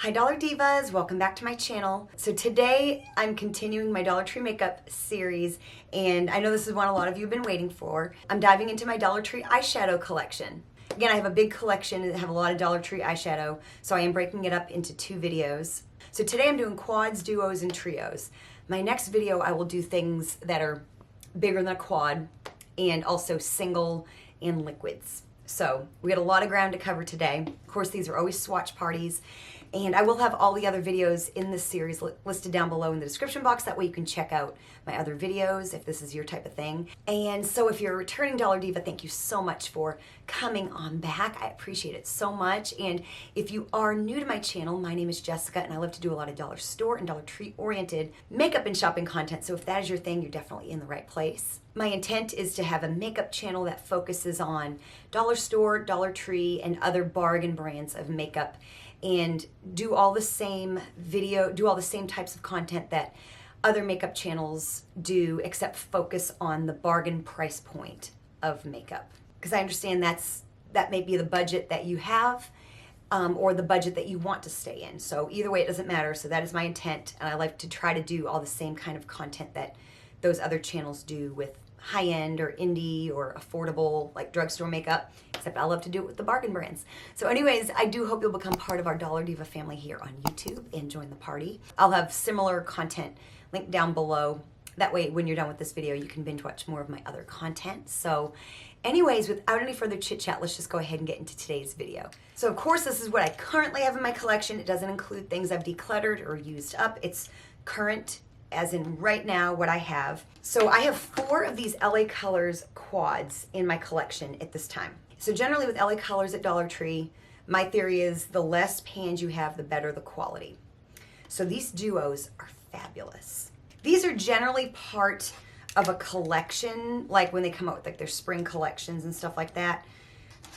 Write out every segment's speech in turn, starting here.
Hi Dollar Divas, welcome back to my channel. So today I'm continuing my Dollar Tree makeup series, and I know this is one a lot of you have been waiting for. I'm diving into my Dollar Tree eyeshadow collection. Again, I have a big collection and have a lot of Dollar Tree eyeshadow, so I am breaking it up into 2 videos. So today I'm doing quads, duos, and trios. My next video I will do things that are bigger than a quad and also single and liquids. So we got a lot of ground to cover today. Of course, these are always swatch parties. And I will have all the other videos in this series listed down below in the description box. That way you can check out my other videos if this is your type of thing. And so if you're a returning Dollar Diva, thank you so much for coming on back. I appreciate it so much. And if you are new to my channel, my name is Jessica and I love to do a lot of dollar store and Dollar Tree oriented makeup and shopping content. So if that is your thing, you're definitely in the right place. My intent is to have a makeup channel that focuses on dollar store, Dollar Tree, and other bargain brands of makeup, and do all the same types of content that other makeup channels do, except focus on the bargain price point of makeup. Because I understand that may be the budget that you have, or the budget that you want to stay in. So either way, it doesn't matter. So that is my intent, and I like to try to do all the same kind of content that those other channels do with high-end or indie or affordable like drugstore makeup, except I love to do it with the bargain brands. So anyways, I do hope you'll become part of our Dollar Diva family here on YouTube and join the party. I'll have similar content linked down below. That way, when you're done with this video, you can binge watch more of my other content. So anyways, without any further chit chat, let's just go ahead and get into today's video. So of course, this is what I currently have in my collection. It doesn't include things I've decluttered or used up. It's current, as in right now what I have. So I have 4 of these LA Colors quads in my collection at this time. So generally with LA Colors at Dollar Tree, my theory is the less pans you have, the better the quality. So these duos are fabulous. These are generally part of a collection, like when they come out with like their spring collections and stuff like that.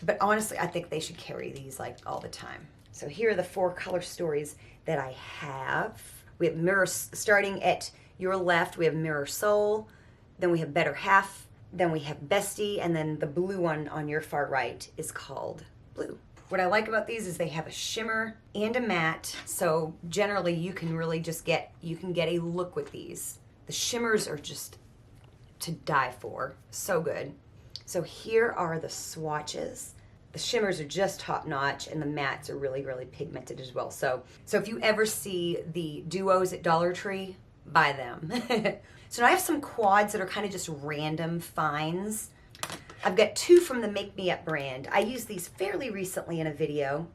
But honestly, I think they should carry these like all the time. So here are the 4 color stories that I have. We have Mirror, starting at your left, we have Mirror Soul, then we have Better Half, then we have Bestie, and then the blue one on your far right is called Blue. What I like about these is they have a shimmer and a matte, so generally you can really just get a look with these. The shimmers are just to die for, so good. So here are the swatches. The shimmers are just top notch and the mattes are really, really pigmented as well. So if you ever see the duos at Dollar Tree, buy them. So now I have some quads that are kind of just random finds. I've got 2 from the Make Me Up brand. I used these fairly recently in a video.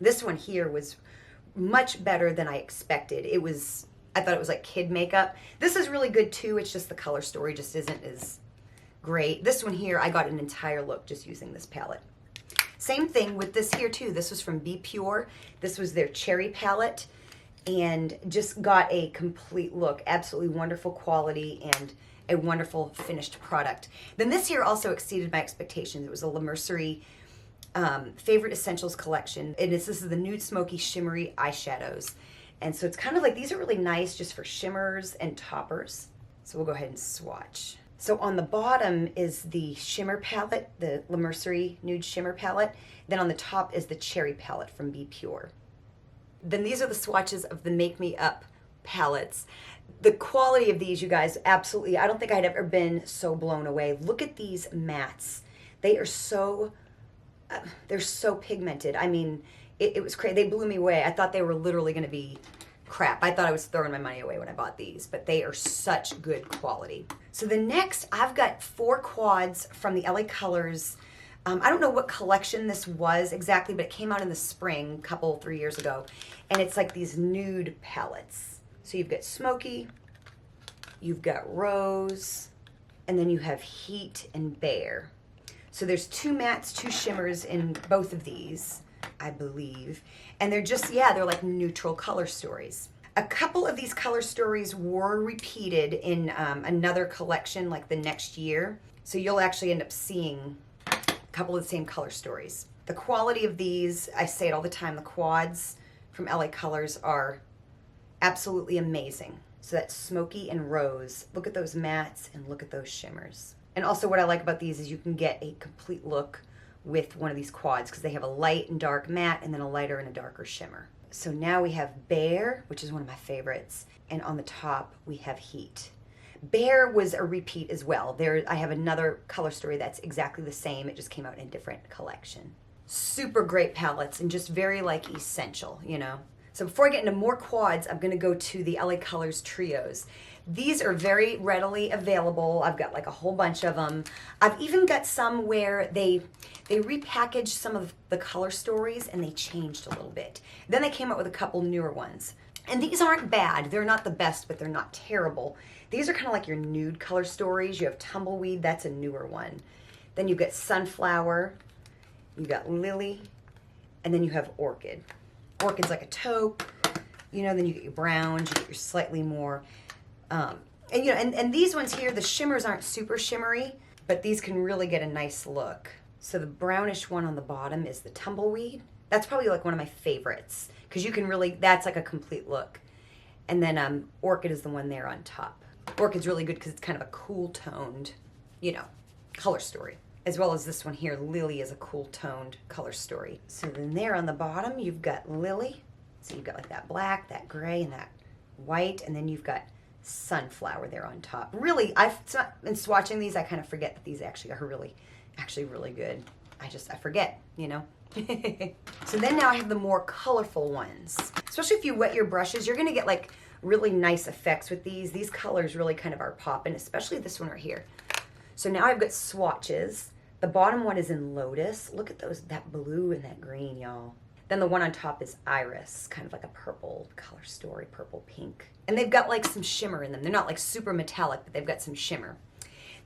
This one here was much better than I expected. I thought it was like kid makeup. This is really good too. It's just the color story just isn't as great. This one here, I got an entire look just using this palette. Same thing with this here too. This was from Be Pure. This was their cherry palette and just got a complete look. Absolutely wonderful quality and a wonderful finished product. Then this here also exceeded my expectations. It was a La Mercerie Favorite Essentials collection. And this is the Nude Smoky Shimmery Eyeshadows. And so it's kind of like, these are really nice just for shimmers and toppers. So we'll go ahead and swatch. So on the bottom is the shimmer palette, the La Mercerie Nude Shimmer palette. Then on the top is the cherry palette from Be Pure. Then these are the swatches of the Make Me Up palettes. The quality of these, you guys, absolutely, I don't think I'd ever been so blown away. Look at these mattes. They are so, they're so pigmented. I mean, it was crazy. They blew me away. I thought they were literally going to be crap. I thought I was throwing my money away when I bought these, but they are such good quality. So the next, I've got 4 quads from the LA Colors. I don't know what collection this was exactly, but it came out in the spring, 3 years ago. And it's like these nude palettes. So you've got Smoky, you've got Rose, and then you have Heat and Bare. So there's 2 mattes, 2 shimmers in both of these, I believe. And they're just, yeah, they're like neutral color stories. A couple of these color stories were repeated in another collection like the next year. So you'll actually end up seeing a couple of the same color stories. The quality of these, I say it all the time, the quads from LA Colors are absolutely amazing. So that's Smoky and Rose. Look at those mattes and look at those shimmers. And also what I like about these is you can get a complete look with one of these quads because they have a light and dark matte and then a lighter and a darker shimmer. So now we have Bear, which is one of my favorites, and on the top we have Heat. Bear was a repeat as well. I have another color story that's exactly the same. It just came out in a different collection. Super great palettes and just very like essential, you know. So before I get into more quads, I'm gonna go to the LA Colors trios. These are very readily available. I've got like a whole bunch of them. I've even got some where they repackaged some of the color stories and they changed a little bit. Then they came out with a couple newer ones. And these aren't bad. They're not the best, but they're not terrible. These are kind of like your nude color stories. You have Tumbleweed, that's a newer one. Then you've got Sunflower, you've got Lily, and then you have Orchid. Orchid's like a taupe, you know, then you get your browns, you get your slightly more, and you know, and these ones here, the shimmers aren't super shimmery, but these can really get a nice look. So the brownish one on the bottom is the Tumbleweed. That's probably like one of my favorites because you can really, that's like a complete look. And then Orchid is the one there on top. Orchid's really good because it's kind of a cool toned, you know, color story. As well as this one here, Lily is a cool toned color story. So then there on the bottom, you've got Lily. So you've got like that black, that gray, and that white. And then you've got Sunflower there on top. Really, in swatching these, I kind of forget that these actually are really good. I forget, you know. So then now I have the more colorful ones. Especially if you wet your brushes, you're gonna get like really nice effects with these. These colors really kind of are popping, especially this one right here. So now I've got swatches. The bottom one is in Lotus. Look at those, that blue and that green, y'all. Then the one on top is Iris, kind of like a purple color story, purple pink. And they've got like some shimmer in them. They're not like super metallic, but they've got some shimmer.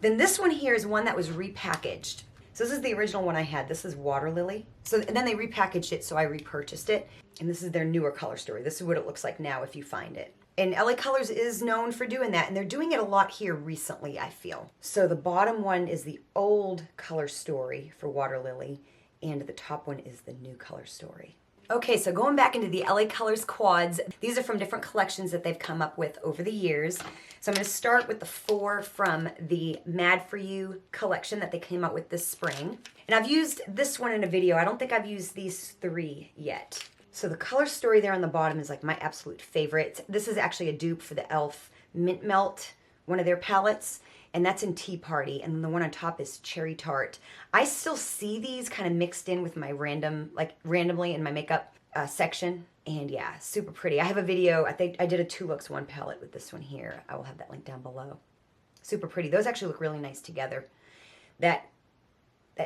Then this one here is one that was repackaged. So this is the original one I had. This is Water Lily. So and then they repackaged it, so I repurchased it. And this is their newer color story. This is what it looks like now if you find it. And LA Colors is known for doing that, and they're doing it a lot here recently, I feel. So the bottom one is the old color story for Water Lily, and the top one is the new color story. Okay, so going back into the LA Colors quads, these are from different collections that they've come up with over the years. So I'm going to start with the 4 from the Mad For You collection that they came out with this spring. And I've used this one in a video. I don't think I've used these 3 yet. So the color story there on the bottom is like my absolute favorite. This is actually a dupe for the e.l.f. Mint Melt, one of their palettes, and that's in Tea Party. And then the one on top is Cherry Tart. I still see these kind of mixed in with my randomly in my makeup section. And yeah, super pretty. I have a video, I think I did a 2 looks 1 palette with this one here. I will have that link down below. Super pretty. Those actually look really nice together. That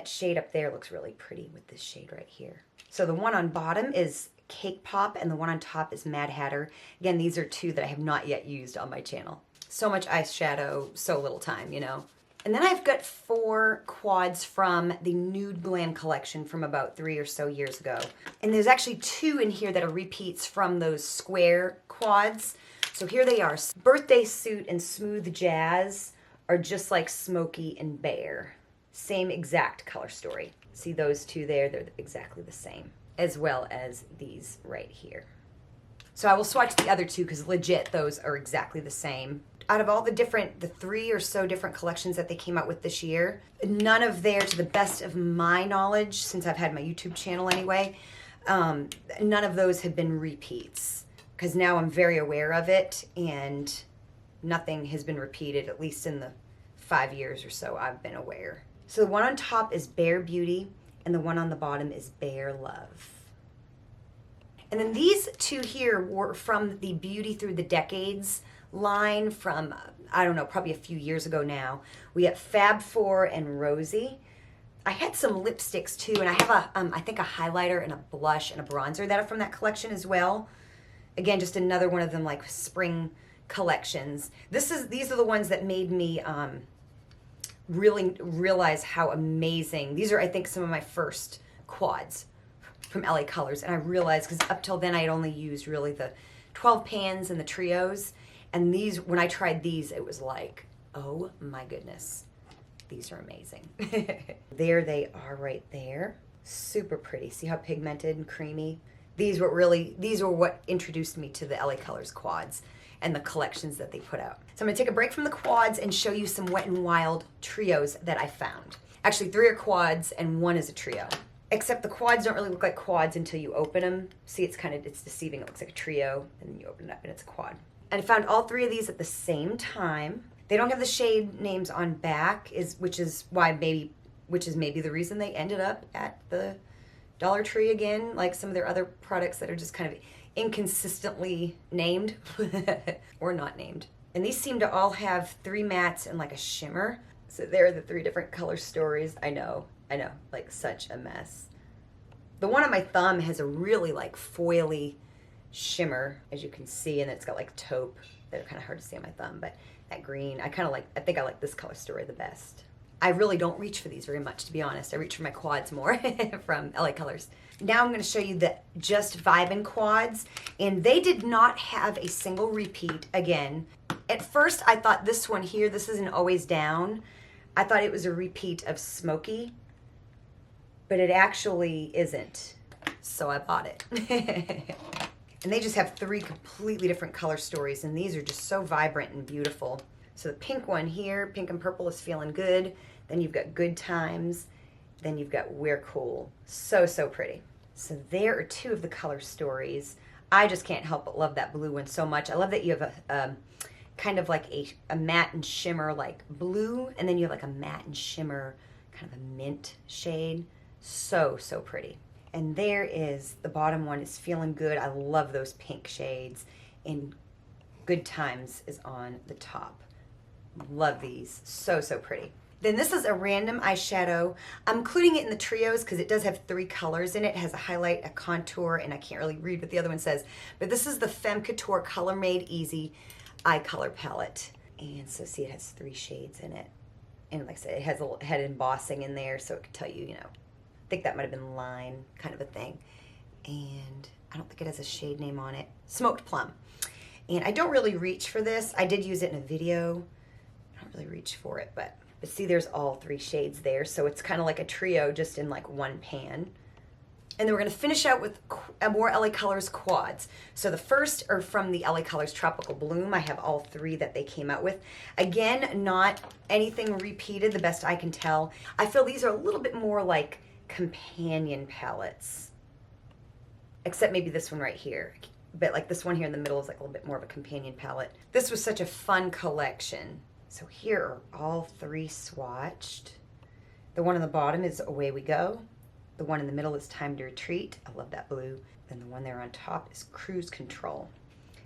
shade up there looks really pretty with this shade right here. So the one on bottom is Cake Pop, and the one on top is Mad Hatter. Again, these are 2 that I have not yet used on my channel. So much eyeshadow, so little time, you know. And then I've got 4 quads from the Nude Glam collection from about 3 or so years ago. And there's actually 2 in here that are repeats from those square quads. So here they are. Birthday Suit and Smooth Jazz are just like Smokey and Bear. Same exact color story. See those 2 there? They're exactly the same, as well as these right here. So I will swatch the other 2 because legit those are exactly the same. Out of all the 3 or so different collections that they came out with this year, none of there, to the best of my knowledge, since I've had my YouTube channel anyway, none of those have been repeats. Because now I'm very aware of it, and nothing has been repeated, at least in the 5 years or so I've been aware. So the one on top is Bare Beauty, and the one on the bottom is Bare Love. And then these 2 here were from the Beauty Through the Decades line from, I don't know, probably a few years ago now. We have Fab 4 and Rosie. I had some lipsticks too, and I have I think a highlighter and a blush and a bronzer that are from that collection as well. Again, just another one of them like spring collections. These are the ones that made me really realize how amazing. These are, I think, some of my first quads from LA Colors, and I realized, because up till then I had only used really the 12 pans and the trios, and these, when I tried these, it was like, oh my goodness, these are amazing. There they are right there. Super pretty. See how pigmented and creamy? These were what introduced me to the LA Colors quads and the collections that they put out. So I'm gonna take a break from the quads and show you some Wet n Wild trios that I found. Actually, 3 are quads and 1 is a trio. Except the quads don't really look like quads until you open them. See, it's deceiving. It looks like a trio, and then you open it up and it's a quad. And I found all three of these at the same time. They don't have the shade names on back, which is maybe the reason they ended up at the Dollar Tree again, like some of their other products that are just kind of inconsistently named or not named. And these seem to all have 3 mattes and like a shimmer. So there are the 3 different color stories. I know, like such a mess. The one on my thumb has a really like foily shimmer, as you can see, and it's got like taupe. They're kind of hard to see on my thumb, but that green, I think I like this color story the best. I really don't reach for these very much, to be honest. I reach for my quads more from LA Colors. Now I'm going to show you the Just Vibin' quads, and they did not have a single repeat again. At first, I thought this one here, this is an Always Down. I thought it was a repeat of Smoky, but it actually isn't. So I bought it. And they just have 3 completely different color stories, and these are just so vibrant and beautiful. So the pink one here, pink and purple, is Feeling Good. Then you've got Good Times. Then you've got We're Cool. So, so pretty. So there are 2 of the color stories. I just can't help but love that blue one so much. I love that you have a kind of like a matte and shimmer like blue, and then you have like a matte and shimmer kind of a mint shade. So, so pretty. And there is the bottom one is Feeling Good. I love those pink shades. And Good Times is on the top. Love these. So, so pretty. Then this is a random eyeshadow. I'm including it in the trios because it does have 3 colors in it. It has a highlight, a contour, and I can't really read what the other one says. But this is the Femme Couture Color Made Easy eye color palette. And so see, it has 3 shades in it. And like I said, it has a little head embossing in there, so it could tell you, I think that might have been line kind of a thing. And I don't think it has a shade name on it. Smoked Plum. And I don't really reach for this. I did use it in a video. I don't really reach for it, but see, there's all 3 shades there. So it's kind of like a trio just in like one pan. And then we're going to finish out with more LA Colors quads. So the first are from the LA Colors Tropical Bloom. I have all 3 that they came out with. Again, not anything repeated, the best I can tell. I feel these are a little bit more like companion palettes, except maybe this one right here. But like this one here in the middle is like a little bit more of a companion palette. This was such a fun collection. So here are all 3 swatched. The one on the bottom is Away We Go. The one in the middle is Time to Retreat. I love that blue. And the one there on top is Cruise Control.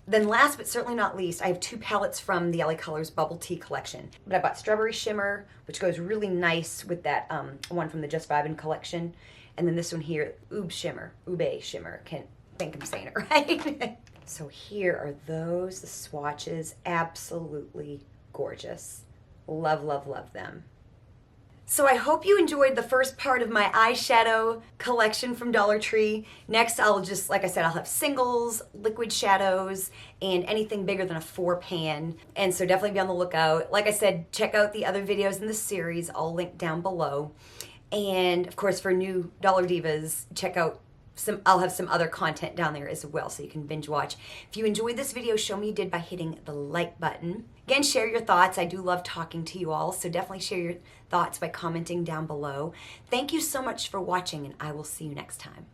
Then last but certainly not least, I have 2 palettes from the LA Colors Bubble Tea collection. But I bought Strawberry Shimmer, which goes really nice with that one from the Just Vibin' collection. And then this one here, Ube Shimmer. Can't think I'm saying it right. So here are those, the swatches. Absolutely gorgeous. Love, love, love them. So I hope you enjoyed the first part of my eyeshadow collection from Dollar Tree. Next, I'll just, like I said, I'll have singles, liquid shadows, and anything bigger than a 4-pan. And so definitely be on the lookout. Like I said, check out the other videos in the series. I'll link down below. And of course, for new Dollar Divas, check out I'll have some other content down there as well, so you can binge watch. If you enjoyed this video, show me you did by hitting the like button. Again, share your thoughts. I do love talking to you all, so definitely share your thoughts by commenting down below. Thank you so much for watching, and I will see you next time.